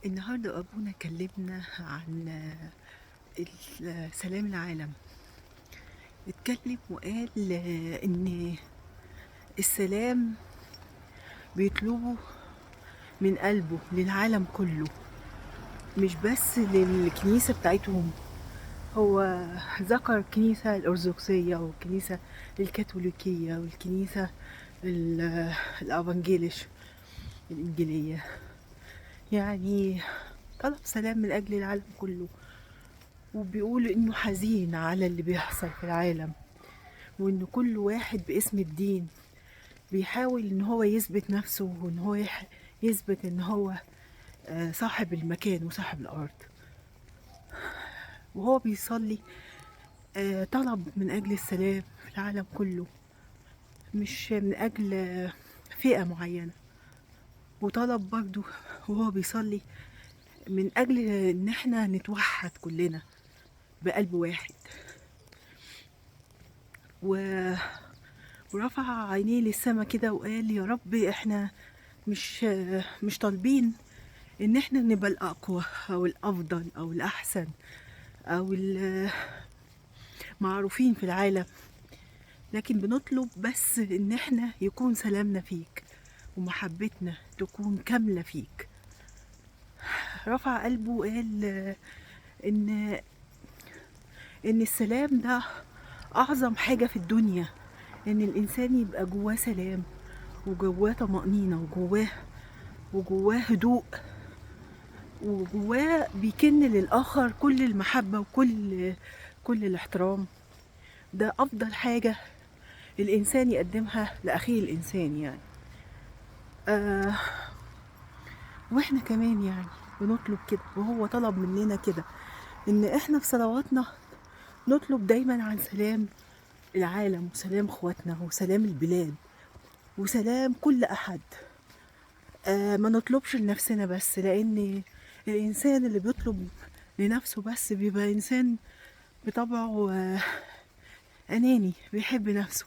النهاردة أبونا كلمنا عن سلام العالم. اتكلم وقال إن السلام بيطلبه من قلبه للعالم كله، مش بس للكنيسة بتاعتهم. هو ذكر الكنيسة الأرثوذكسية والكنيسة الكاثوليكية والكنيسة الأفانجيليش الإنجيلية، يعني طلب سلام من أجل العالم كله. وبيقول إنه حزين على اللي بيحصل في العالم، وإن كل واحد باسم الدين بيحاول إن هو يثبت نفسه، وإن هو يثبت إن هو صاحب المكان وصاحب الأرض. وهو بيصلي طلب من أجل السلام في العالم كله، مش من أجل فئة معينة. وطلب برضو وهو بيصلي من أجل إن احنا نتوحد كلنا بقلب واحد. ورفع عينيه للسما كده وقال: يا رب احنا مش طالبين ان احنا نبقى الاقوى او الافضل او الاحسن او المعروفين في العالم، لكن بنطلب بس ان احنا يكون سلامنا فيك ومحبتنا تكون كاملة فيك. رفع قلبه وقال ان السلام ده اعظم حاجة في الدنيا، ان الانسان يبقى جواه سلام وجواه طمأنينة وجواه هدوء، وجواه بيكن للآخر كل المحبة وكل الاحترام. ده أفضل حاجة الإنسان يقدمها لأخيه الإنسان يعني. آه وإحنا كمان يعني بنطلب كده، وهو طلب مننا كده إن إحنا في صلواتنا نطلب دايما عن سلام العالم وسلام اخواتنا وسلام البلاد وسلام كل أحد. ما نطلبش لنفسنا بس، لأن الإنسان اللي بيطلب لنفسه بس بيبقى إنسان بطبعه أناني بيحب نفسه.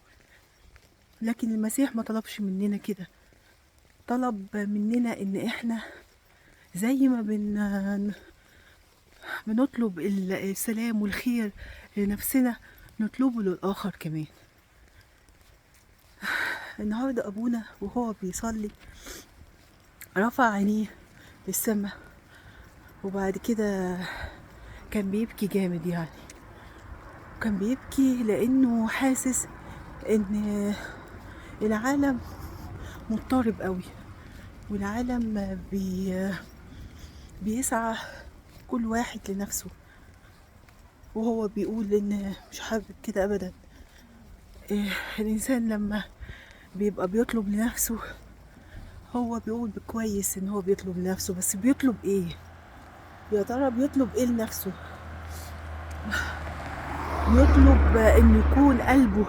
لكن المسيح ما طلبش مننا كده، طلب مننا إن إحنا زي ما بنطلب السلام والخير لنفسنا نطلبه للآخر كمان. النهاردة أبونا وهو بيصلي رفع عينيه للسما، وبعد كده كان بيبكي جامد يعني. كان بيبكي لأنه حاسس إن العالم مضطرب قوي، والعالم بيسعى كل واحد لنفسه. وهو بيقول إن مش حابب كده أبدا. الإنسان لما بيبقى بيطلب لنفسه، هو بيقول بكويس إن هو بيطلب لنفسه، بس بيطلب إيه؟ يا ترى بيطلب إيه لنفسه؟ بيطلب إن يكون قلبه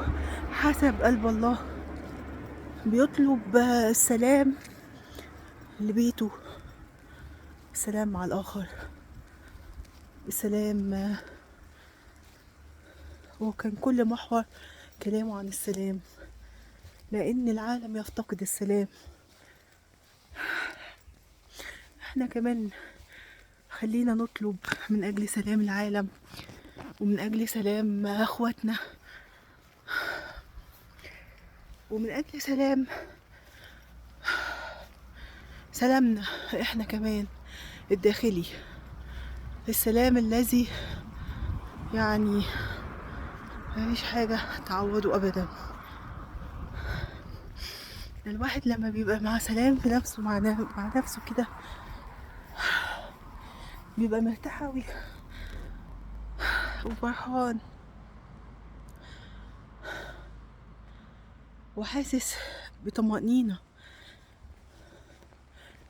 حسب قلب الله، بيطلب السلام لبيته، السلام مع الآخر، السلام. وكان كل محور كلامه عن السلام، لأن العالم يفتقد السلام. احنا كمان خلينا نطلب من أجل سلام العالم ومن أجل سلام أخواتنا ومن أجل سلامنا احنا كمان الداخلي، السلام الذي يعني مفيش حاجة تعوضه أبدا. الواحد لما بيبقى مع سلام في نفسه مع نفسه كده بيبقى مرتاح أوي وفرحان وحاسس بطمأنينة.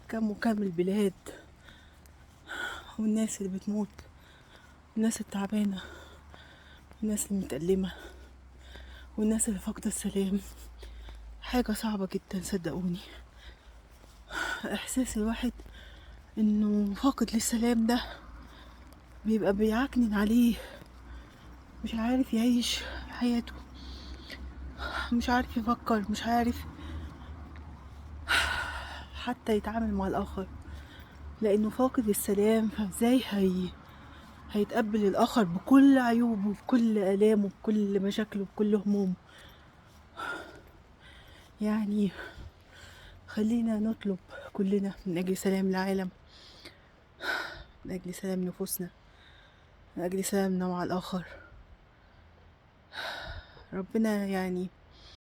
كم وكم البلاد والناس اللي بتموت، والناس التعبانة، والناس المتألمة، والناس اللي فاقدة السلام. حاجة صعبة جدا صدقوني. إحساس الواحد إنه فاقد للسلام ده بيبقى بيعكنن عليه، مش عارف يعيش حياته، مش عارف يفكر، مش عارف حتى يتعامل مع الآخر. لأنه فاقد السلام، فازاي هيتقبل الآخر بكل عيوبه، بكل آلامه، بكل مشاكله، بكل همومه؟ يعني خلينا نطلب كلنا من أجل سلام العالم، من أجل سلام نفوسنا، من أجل سلامنا مع الآخر. ربنا يعني